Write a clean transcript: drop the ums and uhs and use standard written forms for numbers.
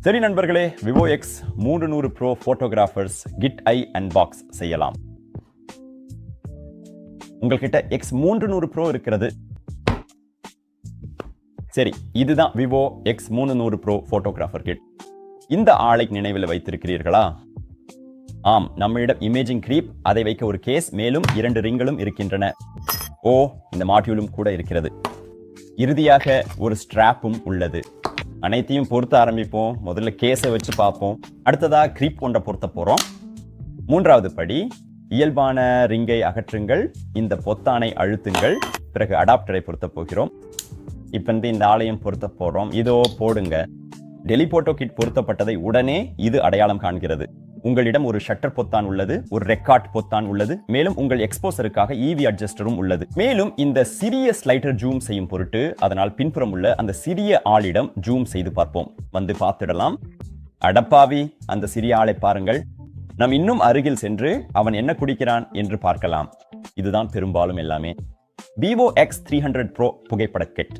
சரி நண்பர்களே, Vivo X 300 pro photographers kit ஐ அன்பாக்ஸ் செய்யலாம். உங்கள்கிட்ட எக்ஸ் 300 ப்ரோ இருக்கிறது. சரி, இதுதான் Vivo X 300 pro photographer kit. இந்த ஆளை நினைவில் வைத்திருக்கிறீர்களா? ஆம், நம்மளிடம் இமேஜிங் கிரீப், அதை வைக்க ஒரு கேஸ், மேலும் 2 ரிங்களும் இருக்கின்றன. இந்த மாடியூலும் கூட இருக்கிறது. இறுதியாக ஒரு ஸ்ட்ராப்பும் உள்ளது. அனைத்தையும் பொருத்த ஆரம்பிப்போம். முதல்ல கேஸை வச்சு பார்ப்போம். அடுத்ததா கிரீப் ஒன்றை பொருத்த போறோம். மூன்றாவது படி, இயல்பான ரிங்கை அகற்றுங்கள், இந்த பொத்தானை அழுத்துங்கள், பிறகு அடாப்டரை பொருத்த போகிறோம். இப்ப இந்த ஆலயம் பொருத்த போறோம். இதோ போடுங்க. டெலிபோட்டோ கிட் பொருத்தப்பட்டதை உடனே இது அடையாளம் காண்கிறது. உங்களிடம் ஒரு ஷட்டர் பொத்தான் உள்ளது, ஒரு ரெக்கார்ட் பொத்தான் உள்ளது, மேலும் உங்கள் எக்ஸ்போசருக்காக ஈவி அட்ஜஸ்டரும் உள்ளது. மேலும் இந்த சிறிய ஸ்லைடர் ஜூம் செய்யும் பொருட்டு அதனால் பின்புறம் உள்ள அந்த சிறிய ஆளிடம் ஜூம் செய்து பார்ப்போம். வந்து பார்த்திடலாம். அடப்பாவி, அந்த சிறிய ஆளை பாருங்கள். நாம் இன்னும் அருகில் சென்று அவன் என்ன குடிக்கிறான் என்று பார்க்கலாம். இதுதான் பெரும்பாலும் எல்லாமே. விவோ எக்ஸ் 300 ப்ரோ புகைப்பட கிட்.